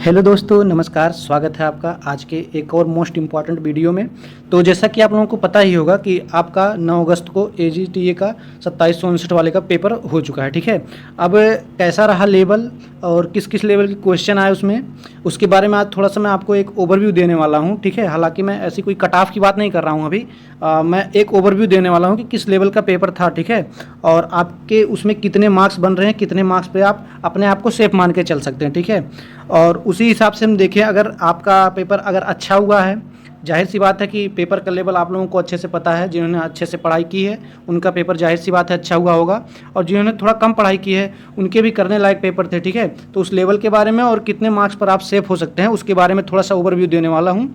Hello दोस्तों, नमस्कार। स्वागत है आपका आज के एक और मोस्ट इम्पॉर्टेंट वीडियो में। तो जैसा कि आप लोगों को पता ही होगा कि आपका 9 अगस्त को एजीटीए का 2759 वाले का पेपर हो चुका है। ठीक है, अब कैसा रहा लेवल और किस किस लेवल के क्वेश्चन आए उसमें, उसके बारे में आज थोड़ा सा मैं आपको एक ओवरव्यू देने वाला हूँ। ठीक है, हालांकि मैं ऐसी कोई कट ऑफ की बात नहीं कर रहा हूँ अभी। मैं एक ओवरव्यू देने वाला हूँ कि किस लेवल का पेपर था। ठीक है, और आपके उसमें कितने मार्क्स बन रहे हैं, कितने मार्क्स पे आप अपने आप को सेफ मान के चल सकते हैं। ठीक है, और उसी हिसाब से हम देखें, अगर आपका पेपर अगर अच्छा हुआ है, जाहिर सी बात है कि पेपर का लेवल आप लोगों को अच्छे से पता है। जिन्होंने अच्छे से पढ़ाई की है उनका पेपर जाहिर सी बात है अच्छा हुआ होगा, और जिन्होंने थोड़ा कम पढ़ाई की है उनके भी करने लायक पेपर थे। ठीक है, तो उस लेवल के बारे में और कितने मार्क्स पर आप सेफ हो सकते हैं उसके बारे में थोड़ा सा ओवरव्यू देने वाला हूँ।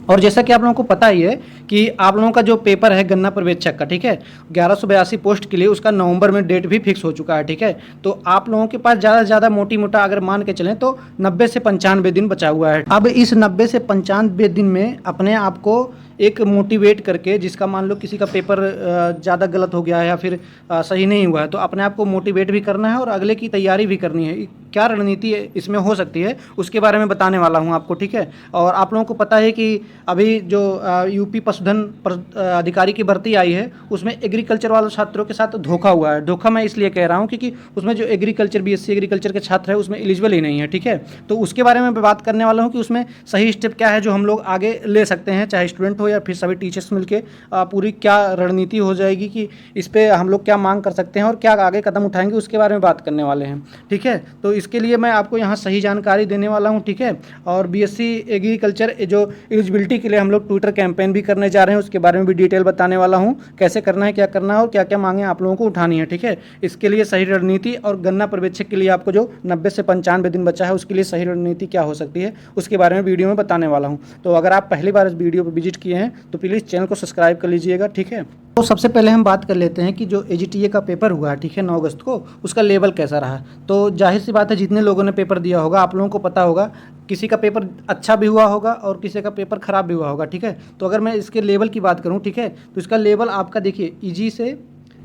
और जैसा कि आप लोगों को पता ही है कि आप लोगों का जो पेपर है गन्ना पर्यवेक्षक का, ठीक है, 1182 पोस्ट के लिए उसका नवंबर में डेट भी फिक्स हो चुका है। ठीक है, तो आप लोगों के पास ज़्यादा से ज़्यादा मोटी मोटा अगर मान के चलें तो 90 से 95 दिन बचा हुआ है। अब इस 90 से 95 दिन में अपने आप को एक मोटिवेट करके, जिसका मान लो किसी का पेपर ज़्यादा गलत हो गया है या फिर सही नहीं हुआ है, तो अपने आप को मोटिवेट भी करना है और अगले की तैयारी भी करनी है। क्या रणनीति इसमें हो सकती है उसके बारे में बताने वाला हूँ आपको। ठीक है, और आप लोगों को पता है कि अभी जो यूपी पशुधन अधिकारी की भर्ती आई है उसमें एग्रीकल्चर वाले छात्रों के साथ धोखा हुआ है। धोखा मैं इसलिए कह रहा हूँ क्योंकि उसमें जो एग्रीकल्चर बीएससी एग्रीकल्चर के छात्र है उसमें एलिजिबल ही नहीं है। ठीक है, तो उसके बारे में बात करने वाला हूँ कि उसमें सही स्टेप क्या है जो हम लोग आगे ले सकते हैं, चाहे स्टूडेंट हो या फिर सभी टीचर्स मिलके पूरी क्या रणनीति हो जाएगी कि इस पर हम लोग क्या मांग कर सकते हैं और क्या आगे कदम उठाएंगे उसके बारे में बात करने वाले हैं। ठीक है, तो इसके लिए मैं आपको यहाँ सही जानकारी देने वाला हूँ। ठीक है, और बीएससी एग्रीकल्चर जो एलिजिबिलिटी के लिए हम लोग ट्विटर कैंपेन भी करने जा रहे हैं उसके बारे में भी डिटेल बताने वाला हूँ, कैसे करना है, क्या करना है और क्या क्या मांगे आप लोगों को उठानी है। ठीक है, इसके लिए सही रणनीति और गन्ना पर्यवेक्षक के लिए आपको जो 90 से 95 दिन बचा है उसके लिए सही रणनीति क्या हो सकती है उसके बारे में वीडियो में बताने वाला हूँ। तो अगर आप पहली बार इस वीडियो पर विजिट किए हैं तो प्लीज़ चैनल को सब्सक्राइब कर लीजिएगा। ठीक है, तो सबसे पहले हम बात कर लेते हैं कि जो एजीटीए का पेपर हुआ है, ठीक है, 9 अगस्त को, उसका लेवल कैसा रहा। तो जाहिर सी बात है जितने लोगों ने पेपर दिया होगा आप लोगों को पता होगा किसी का पेपर अच्छा भी हुआ होगा और किसी का पेपर ख़राब भी हुआ होगा। ठीक है, तो अगर मैं इसके लेवल की बात करूं, ठीक है, तो इसका लेवल आपका देखिए इजी से,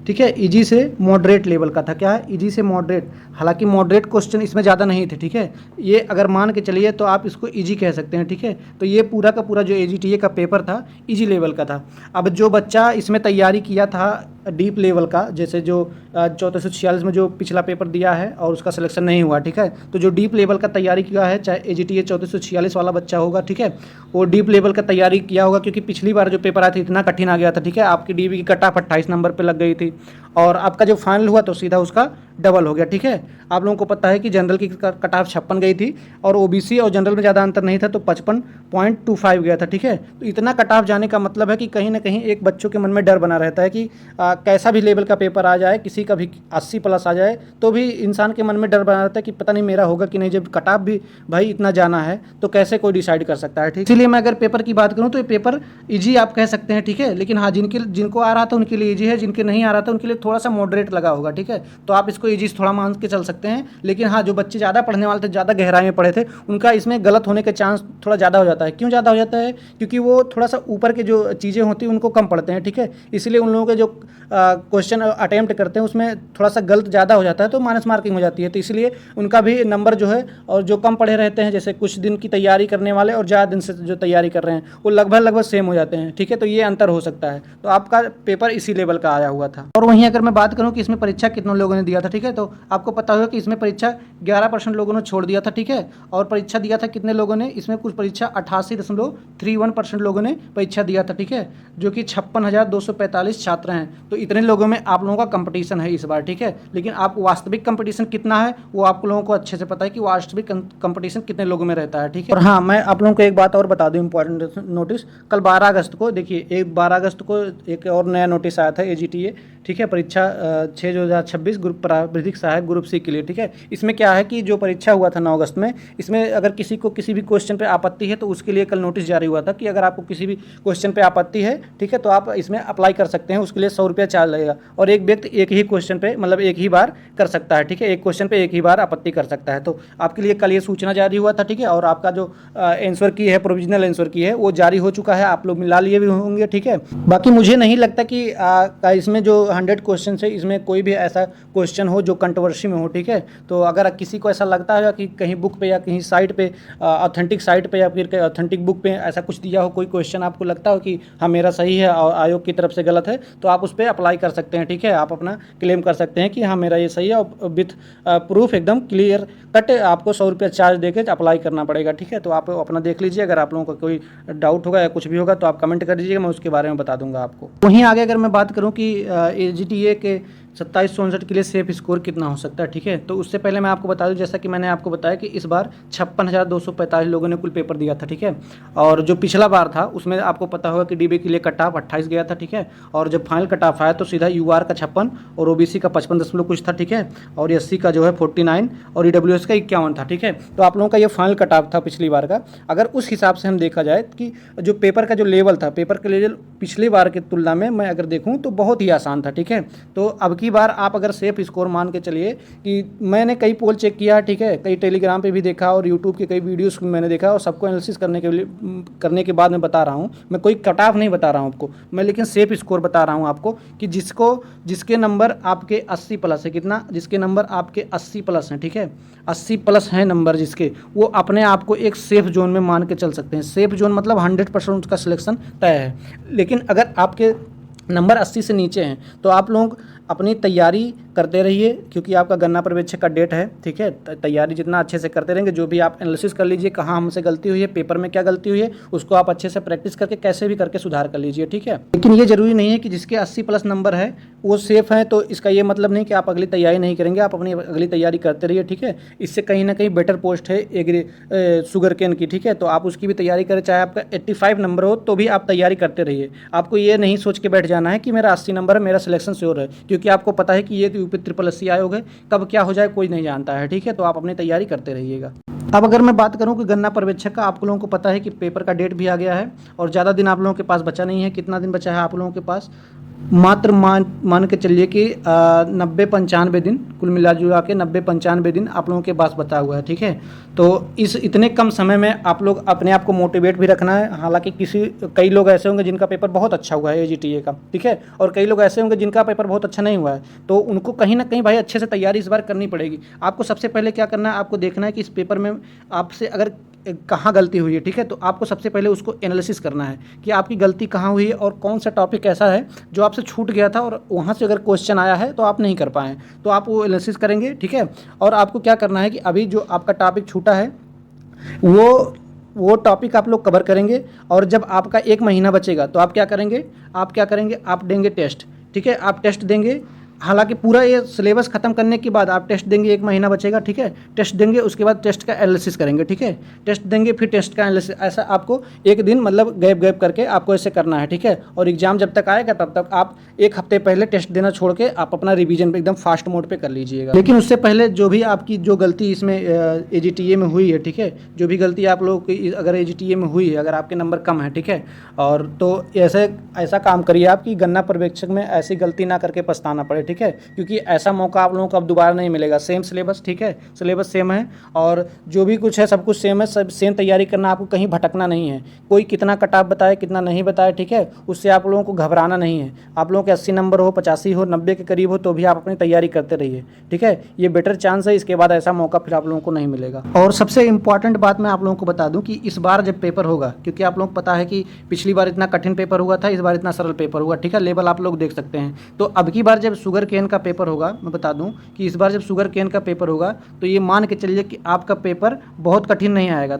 ठीक है, इजी से मॉडरेट लेवल का था। क्या है, इजी से मॉडरेट। हालांकि मॉडरेट क्वेश्चन इसमें ज़्यादा नहीं थे। ठीक है, ये अगर मान के चलिए तो आप इसको इजी कह सकते हैं। ठीक है, तो ये पूरा का पूरा जो एजीटीए का पेपर था इजी लेवल का था। अब जो बच्चा इसमें तैयारी किया था डीप लेवल का, जैसे जो 1446 में जो पिछला पेपर दिया है और उसका सिलेक्शन नहीं हुआ, ठीक है, तो जो डीप लेवल का तैयारी किया है, चाहे एजीटीए 1446 वाला बच्चा होगा, ठीक है, वो डीप लेवल का तैयारी किया होगा क्योंकि पिछली बार जो पेपर आया था इतना कठिन आ गया था। ठीक है, आपकी डीबी की कट ऑफ 28 नंबर पर लग गई थी और आपका जो फाइनल हुआ तो सीधा उसका डबल हो गया। ठीक है, आप लोगों को पता है कि जनरल की कट ऑफ 56 गई थी और ओबीसी और जनरल में ज़्यादा अंतर नहीं था तो 55.25 गया था। ठीक है, तो इतना कट ऑफ जाने का मतलब है कि कहीं ना कहीं एक बच्चों के मन में डर बना रहता है कि कैसा भी लेवल का पेपर आ जाए, किसी का भी 80 प्लस आ जाए तो भी इंसान के मन में डर बना रहता है कि पता नहीं मेरा होगा कि नहीं। जब कट ऑफ भी भाई इतना जाना है तो कैसे कोई डिसाइड कर सकता है। ठीक, इसीलिए मैं अगर पेपर की बात करूँ तो ये पेपर ईजी आप कह सकते हैं। ठीक है, लेकिन हाँ जिनको आ रहा था उनके लिए ईजी है, जिनके नहीं आ रहा था उनके लिए थोड़ा सा मॉडरेट लगा होगा। ठीक है, तो आप इसको ईजी थोड़ा मान के चल सकते हैं। लेकिन हाँ, जो बच्चे ज़्यादा पढ़ने वाले थे, ज़्यादा गहराई में पढ़े थे, उनका इसमें गलत होने के चांस थोड़ा ज़्यादा हो जाता है। क्यों ज़्यादा हो जाता है? क्योंकि वो थोड़ा सा ऊपर के जो चीज़ें होती हैं उनको कम पढ़ते हैं। ठीक है, इसलिए उन लोगों के जो क्वेश्चन अटेम्प्ट करते हैं उसमें थोड़ा सा गलत ज़्यादा हो जाता है तो माइनस मार्किंग हो जाती है। तो इसलिए उनका भी नंबर जो है, और जो कम पढ़े रहते हैं जैसे कुछ दिन की तैयारी करने वाले और ज़्यादा दिन से जो तैयारी कर रहे हैं वो लगभग सेम हो जाते हैं। ठीक है, तो ये अंतर हो सकता है। तो आपका पेपर इसी लेवल का आया हुआ था। और वहीं अगर मैं बात करूँ कि इसमें परीक्षा कितने लोगों ने दिया था, ठीक है, तो आपको पता होगा कि इसमें परीक्षा 11% लोगों ने छोड़ दिया था। ठीक है, और परीक्षा दिया था कितने लोगों ने, इसमें कुछ परीक्षा 88.31% लोगों ने परीक्षा दिया था। ठीक है, जो कि 56,245 छात्र हैं। तो इतने लोगों में आप लोगों का कंपटीशन है इस बार। ठीक है, लेकिन आप वास्तविक कंपटीशन कितना है वो आप लोगों को अच्छे से पता है कि वास्तविक कंपटीशन कितने लोगों में रहता है। ठीक है, और हाँ, मैं आप लोगों को एक बात और बता दूं, इंपॉर्टेंट नोटिस, कल 12 अगस्त को देखिए, 12 अगस्त को एक और नया नोटिस आया था एजीटीए, ठीक है, परीक्षा 6/2026 ग्रुप प्राविधिक सहायक ग्रुप सी के लिए। ठीक है, इसमें क्या है कि जो परीक्षा हुआ था 9 अगस्त में, इसमें अगर किसी को किसी भी क्वेश्चन पे आपत्ति है तो उसके लिए कल नोटिस जारी हुआ था कि अगर आपको किसी भी क्वेश्चन पे आपत्ति है, ठीक है, तो आप इसमें अप्लाई कर सकते हैं। उसके लिए 100 रुपया चार्ज लगेगा और एक व्यक्ति एक ही क्वेश्चन पे, मतलब एक ही बार कर सकता है। ठीक है, एक क्वेश्चन पे एक ही बार आपत्ति कर सकता है। तो आपके लिए कल ये सूचना जारी हुआ था। ठीक है, और आपका जो आंसर की है, प्रोविजनल आंसर की है, वो जारी हो चुका है, आप लोग मिला लिए भी होंगे। ठीक है, बाकी मुझे नहीं लगता कि इसमें जो 100 क्वेश्चन से इसमें कोई भी ऐसा क्वेश्चन हो जो कंट्रोवर्सी में हो, ठीक है। तो अगर किसी को ऐसा लगता है कि कहीं बुक पे या कहीं साइट पे, ऑथेंटिक साइट पे या फिर ऑथेंटिक बुक पे ऐसा कुछ दिया हो, कोई क्वेश्चन आपको लगता हो कि हाँ मेरा सही है और आयोग की तरफ से गलत है, तो आप उस पर अप्लाई कर सकते हैं, ठीक है। आप अपना क्लेम कर सकते हैं कि हाँ मेरा ये सही है, और विथ प्रूफ एकदम क्लियर कट आपको 100 रुपये चार्ज देके अप्लाई करना पड़ेगा, ठीक है। तो आप अपना देख लीजिए, अगर आप लोगों का कोई डाउट होगा या कुछ भी होगा तो आप कमेंट कर दीजिएगा, मैं उसके बारे में बता दूंगा आपको। वहीं आगे अगर मैं बात करूं कि AGTA के 27-64 के लिए सेफ स्कोर कितना हो सकता है, ठीक है। तो उससे पहले मैं आपको बता दूं, जैसा कि मैंने आपको बताया कि इस बार 56,245 लोगों ने कुल पेपर दिया था, ठीक है। और जो पिछला बार था उसमें आपको पता होगा कि DB के लिए कट ऑफ 28 गया था, ठीक है। और जब फाइनल कट ऑफ आया तो सीधा UR का 56 और OBC का 55 कुछ था, ठीक है। और SC का जो है 49 और EWS का 51 था, ठीक है। तो आप लोगों का ये फाइनल कट ऑफ था पिछली बार का। अगर उस हिसाब से हम देखा जाए कि जो पेपर का जो लेवल था, पेपर का लेवल पिछली बार की तुलना में मैं अगर देखूँ तो बहुत ही आसान था, ठीक है। तो अब की बार आप अगर सेफ स्कोर मान के चलिए कि मैंने कई पोल चेक किया, ठीक है, कई टेलीग्राम पे भी देखा और यूट्यूब के कई वीडियोस मैंने देखा, और सबको एनालिसिस करने के बाद मैं बता रहा हूँ। मैं कोई कट ऑफ नहीं बता रहा हूँ आपको, मैं लेकिन सेफ स्कोर बता रहा हूँ आपको कि जिसके नंबर आपके 80 प्लस है, कितना, जिसके नंबर आपके 80 प्लस हैं, ठीक है, 80 प्लस हैं नंबर जिसके, वो अपने आप को एक सेफ जोन में मान के चल सकते हैं। सेफ जोन मतलब 100% उसका सिलेक्शन तय है। लेकिन अगर आपके नंबर 80 से नीचे हैं तो आप लोग अपनी तैयारी करते रहिए, क्योंकि आपका गन्ना पर्यवेक्षक का डेट है, ठीक है। तैयारी जितना अच्छे से करते रहेंगे, जो भी आप एनालिसिस कर लीजिए कहाँ हमसे गलती हुई है, पेपर में क्या गलती हुई है, उसको आप अच्छे से प्रैक्टिस करके कैसे भी करके सुधार कर लीजिए, ठीक है। लेकिन ये जरूरी नहीं है कि जिसके 80 प्लस नंबर है वो सेफ है, तो इसका ये मतलब नहीं कि आप अगली तैयारी नहीं करेंगे, आप अपनी अगली तैयारी करते रहिए, ठीक है। इससे कहीं ना कहीं बेटर पोस्ट है शुगर केन की, ठीक है, तो आप उसकी भी तैयारी करें, चाहे आपका 85 नंबर हो तो भी आप तैयारी करते रहिए। आपको ये नहीं सोच के बैठ जाना है कि मेरा 80 नंबर है, मेरा सिलेक्शन श्योर है, क्योंकि आपको पता है कि ये यूपी SSC आयोग है, कब क्या हो जाए कोई नहीं जानता है, ठीक है। तो आप अपनी तैयारी करते रहिएगा। अब अगर मैं बात करूं कि गन्ना पर्यवेक्षक का, आप लोगों को पता है कि पेपर का डेट भी आ गया है और ज़्यादा दिन आप लोगों के पास बचा नहीं है। कितना दिन बचा है आप लोगों के पास? मात्र मान के चलिए कि 90-95 दिन, कुल मिला जुला के 90-95 दिन आप लोगों के पास बचा हुआ है, ठीक है। तो इस इतने कम समय में आप लोग अपने आप को मोटिवेट भी रखना है। हालांकि कई लोग ऐसे होंगे जिनका पेपर बहुत अच्छा हुआ है AGTA का, ठीक है, और कई लोग ऐसे होंगे जिनका पेपर बहुत अच्छा नहीं हुआ है, तो उनको कहीं ना कहीं भाई अच्छे से तैयारी इस बार करनी पड़ेगी। आपको सबसे पहले क्या करना है, आपको देखना है कि इस पेपर में आपसे अगर कहाँ गलती हुई है, ठीक है। तो आपको सबसे पहले उसको एनालिसिस करना है कि आपकी गलती कहाँ हुई है और कौन सा टॉपिक ऐसा है जो आपसे छूट गया था और वहाँ से अगर क्वेश्चन आया है तो आप नहीं कर पाए, तो आप वो एनालिसिस करेंगे, ठीक है। और आपको क्या करना है कि अभी जो आपका टॉपिक छूटा है वो टॉपिक आप लोग कवर करेंगे, और जब आपका 1 महीना बचेगा तो आप क्या करेंगे, आप देंगे टेस्ट, ठीक है। आप टेस्ट देंगे, हालांकि पूरा ये सिलेबस खत्म करने के बाद आप टेस्ट देंगे, 1 महीना बचेगा, ठीक है। टेस्ट देंगे, उसके बाद टेस्ट का एनालिसिस करेंगे, ठीक है। टेस्ट देंगे फिर टेस्ट का एनालिसिस, ऐसा आपको एक दिन मतलब गैप करके आपको ऐसे करना है, ठीक है। और एग्जाम जब तक आएगा तब तक आप 1 हफ्ते पहले टेस्ट देना छोड़ के आप अपना रिवीजन पे एकदम फास्ट मोड पे कर लीजिएगा। लेकिन उससे पहले जो भी आपकी जो गलती इसमें AGTA में हुई है, ठीक है, जो भी गलती आप लोगों की अगर AGTA में हुई है, अगर आपके नंबर कम है, ठीक है, और तो ऐसा काम करिए आप कि गन्ना पर्यवेक्षक में ऐसी गलती ना करके पछताना पड़े, ठीक है। क्योंकि ऐसा मौका आप लोगों को अब दोबारा नहीं मिलेगा। सेम सिलेबस, ठीक है, सिलेबस सेम है और जो भी कुछ है सब कुछ सेम है, सब सेम तैयारी करना, आपको कहीं भटकना नहीं है। कोई कितना कट ऑफ बताए कितना नहीं बताए, ठीक है, उससे आप लोगों को घबराना नहीं है। आप लोगों के 80 नंबर हो, 85 हो, 90 के करीब हो तो भी आप अपनी तैयारी करते रहिए, ठीक है। ये बेटर चांस है, इसके बाद ऐसा मौका फिर आप लोगों को नहीं मिलेगा। और सबसे इंपॉर्टेंट बात मैं आप लोगों को बता दूं कि इस बार जब पेपर होगा, क्योंकि आप लोगों को पता है कि पिछली बार इतना कठिन पेपर हुआ था, इस बार इतना सरल पेपर हुआ, ठीक है, लेवल आप लोग देख सकते हैं। तो अब की बार जब शुगर केन का पेपर होगा, मैं बता दूं कि इस बार जब शुगर केन का पेपर होगा तो ये मान के चलिए कि आपका पेपर बहुत कठिन नहीं आएगा,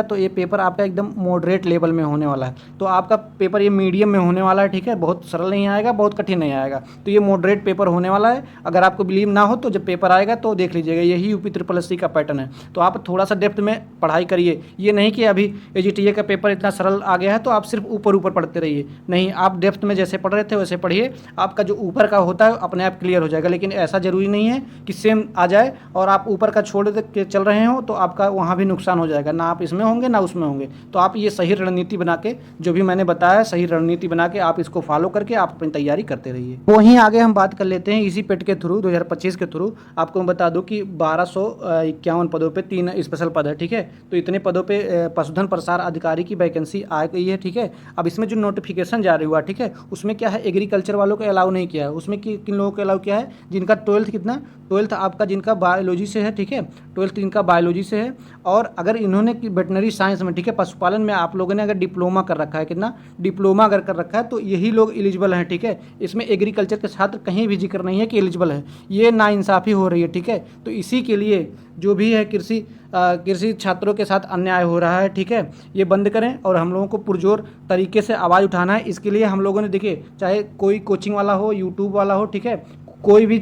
तो ये पेपर आपका एकदम मॉडरेट लेवल में होने वाला है। तो आपका पेपर ये मीडियम में होने वाला है, ठीक है, बहुत सरल नहीं आएगा, बहुत कठिन नहीं आएगा, तो ये मॉडरेट पेपर होने वाला है। अगर आपको बिलीव ना हो तो जब पेपर आएगा तो देख लीजिएगा, यही यूपी SSC का पैटर्न है। तो आप थोड़ा सा डेप्थ में पढ़ाई करिए, ये नहीं कि अभी AGTA का पेपर इतना सरल आ गया है तो आप सिर्फ ऊपर पढ़ते रहिए, नहीं, आप डेप्थ में जैसे पढ़ रहे थे वैसे पढ़िए। आपका जो ऊपर का होता है अपने आप क्लियर हो जाएगा, लेकिन ऐसा ज़रूरी नहीं है कि सेम आ जाए और आप ऊपर का छोड़ के चल रहे हो तो आपका वहाँ भी नुकसान हो जाएगा, ना आप इसमें होंगे ना उसमें होंगे। तो आप ये सही रणनीति बना के, जो भी मैंने बताया सही रणनीति बना के आप इसको फॉलो करके आप अपनी तैयारी करते रहिए। वहीं आगे हम बात कर लेते हैं इसी पेट के थ्रू 2025 के थ्रू आपको मैं बता दूं कि 1251 पदों पे 3 स्पेशल पद है, ठीक है। तो इतने पदों पे पशुधन प्रसार अधिकारी की वैकेंसी आ गई है, ठीक है। अब इसमें जो नोटिफिकेशन जारी हुआ, ठीक है, उसमें क्या है एग्रीकल्चर वालों को अलाउ नहीं किया है। उसमें किन लोगों को अलाउ किया है, जिनका 12th कितना 12th आपका जिनका बायोलॉजी से है, ठीक है, 12th इनका बायोलॉजी से है। और अगर इन्होंने वेटनरी साइंस में, ठीक है, पशुपालन में आप लोगों ने अगर डिप्लोमा कर रखा है, कितना डिप्लोमा अगर कर रखा है तो यही लोग एलिजिबल हैं, ठीक है। इसमें एग्रीकल्चर के छात्र कहीं भी जिक्र नहीं है कि एलिजिबल है, ये नाइंसाफ़ी हो रही है, ठीक है। तो इसी के लिए जो भी है कृषि छात्रों के साथ अन्याय हो रहा है, ठीक है, ये बंद करें और हम लोगों को पुरजोर तरीके से आवाज़ उठाना है। इसके लिए हम लोगों ने देखिए, चाहे कोई कोचिंग वाला हो, यूट्यूब वाला हो, ठीक है, कोई भी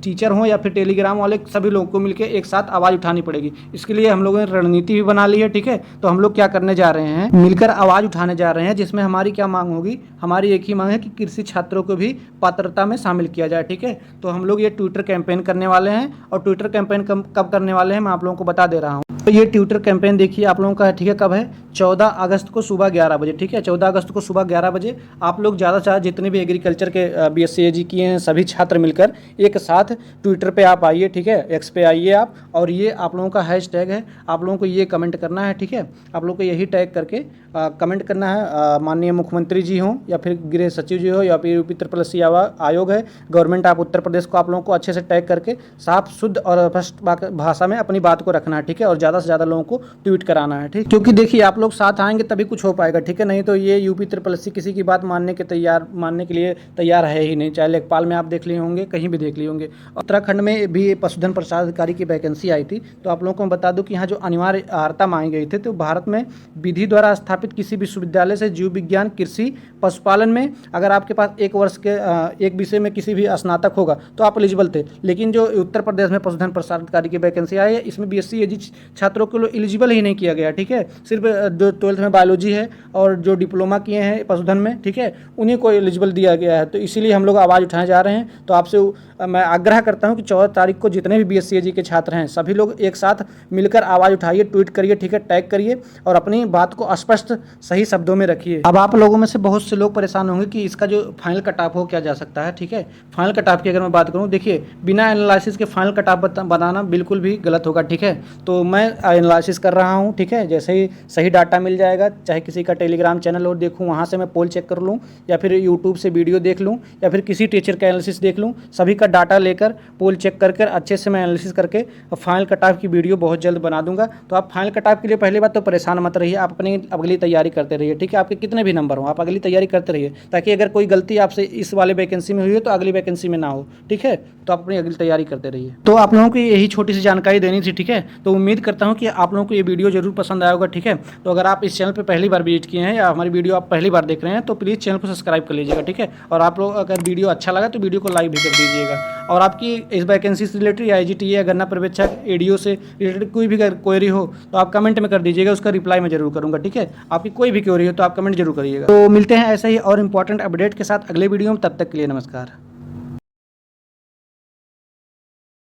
टीचर हो या फिर टेलीग्राम वाले, सभी लोगों को मिलकर एक साथ आवाज़ उठानी पड़ेगी। इसके लिए हम लोगों ने रणनीति भी बना ली है, ठीक है। तो हम लोग क्या करने जा रहे हैं, मिलकर आवाज़ उठाने जा रहे हैं, जिसमें हमारी क्या मांग होगी, हमारी एक ही मांग है कि कृषि छात्रों को भी पात्रता में शामिल किया जाए, ठीक है। तो हम लोग ये ट्विटर कैंपेन करने वाले हैं और ट्विटर कैंपेन कब करने वाले हैं मैं आप लोगों को बता दे रहा हूँ। तो ये ट्विटर कैंपेन देखिए आप लोगों का है, ठीक है, कब है 14 अगस्त को सुबह 11 बजे, ठीक है। 14 अगस्त को सुबह 11 बजे आप लोग ज़्यादा से ज़्यादा जितने भी एग्रीकल्चर के BSc AG किए हैं सभी छात्र मिलकर एक साथ ट्विटर पे आप आइए, ठीक है, एक्स पे आइए आप, और ये आप लोगों का हैशटैग है, आप लोगों को ये कमेंट करना है, ठीक है। आप लोगों को यही टैग करके कमेंट करना है, माननीय मुख्यमंत्री जी हों या फिर गृह सचिव जी हो या फिर यूपी त्रिपल आयोग है, गवर्नमेंट ऑफ उत्तर प्रदेश को आप लोगों को अच्छे से टैग करके साफ शुद्ध और स्पष्ट भाषा में अपनी बात को रखना है, ठीक है। और ज़्यादा से ज़्यादा लोगों को ट्वीट कराना है, ठीक। क्योंकि देखिए आप लोग साथ आएंगे तभी कुछ हो पाएगा, ठीक है। नहीं तो ये यूपी ट्रिपल किसी की बात मानने के लिए तैयार है ही नहीं। चाहे लेखपाल में आप देख लिए होंगे, कहीं भी देख लिए होंगे। उत्तराखंड में भी पशुधन प्रसार अधिकारी की वैकेंसी आई थी। तो आप लोगों को मैं बता दूं कि यहाँ जो अनिवार्य अर्हता मांगी गई थी, तो भारत में विधि द्वारा स्थापित किसी विश्वविद्यालय से जीव विज्ञान, कृषि, पशुपालन में अगर आपके पास एक वर्ष के एक विषय में किसी भी स्नातक होगा तो आप एलिजिबल थे। लेकिन जो उत्तर प्रदेश में पशुधन प्रसार अधिकारी की वैकेंसी आई है, इसमें BSc AG छात्रों को एलिजिबल ही नहीं किया गया, ठीक है। सिर्फ जो 12th में बायोलॉजी है और जो डिप्लोमा किए हैं पशुधन में, ठीक है, उन्हीं को एलिजिबल दिया गया है। तो इसीलिए हम लोग आवाज़ उठाने जा रहे हैं। तो आपसे मैं आग्रह करता हूं कि 14 तारीख को जितने भी BSc AG के छात्र हैं सभी लोग एक साथ मिलकर आवाज़ उठाइए, ट्वीट करिए, ठीक है, टैग करिए और अपनी बात को स्पष्ट सही शब्दों में रखिए। अब आप लोगों में से बहुत से लोग परेशान होंगे कि इसका जो फाइनल कट ऑफ हो क्या जा सकता है, ठीक है। फाइनल कट ऑफ की अगर मैं बात करूँ, देखिए बिना एनालिसिस के फाइनल कट ऑफ बनाना बिल्कुल भी गलत होगा, ठीक है। तो मैं एनालिसिस कर रहा हूँ, ठीक है। जैसे ही सही डाटा मिल जाएगा, चाहे किसी का टेलीग्राम चैनल और देखूँ, वहाँ से मैं पोल चेक कर लूँ या फिर यूट्यूब से वीडियो देख लूँ या फिर किसी टीचर का एनालिसिस देख लूँ, सभी का डाटा लेकर पोल चेक कर अच्छे से मैं एनालिसिस करके फाइनल कट ऑफ की वीडियो बहुत जल्द बना दूंगा। तो आप फाइनल कट ऑफ के लिए पहली बात तो परेशान मत रहिए, आप अपनी अगली तैयारी करते रहिए, ठीक है। आपके कितने भी नंबर हो आप अगली तैयारी करते रहिए, ताकि अगर कोई गलती आपसे इस वाले वैकेंसी में हुई है तो अगली वैकेंसी में ना हो, ठीक है। तो आप अपनी अगली तैयारी करते रहिए। तो आप लोगों को यही छोटी सी जानकारी देनी थी, ठीक है। तो उम्मीद करता हूँ कि आप लोगों को ये वीडियो जरूर पसंद आया होगा, ठीक है। तो अगर आप इस चैनल पर पहली बार विजिट किए हैं या हमारी वीडियो आप पहली बार देख रहे हैं तो प्लीज़ चैनल को सब्सक्राइब कर लीजिएगा, ठीक है। और आप लोग अगर वीडियो अच्छा लगा तो वीडियो को लाइक भी कर दीजिएगा। और आपकी इस वैकेंसी से रिलेटेड या IGTA या गन्ना पर्यवेक्षक ADO से रिलेटेड कोई भी क्वेरी हो तो आप कमेंट में कर दीजिएगा, उसका रिप्लाई मैं जरूर करूँगा, ठीक है। आपकी कोई भी क्वेरी हो तो आप कमेंट जरूर करिएगा। तो मिलते हैं ऐसे ही और इंपॉर्टेंट अपडेट के साथ अगले वीडियो में, तब तक के लिए नमस्कार।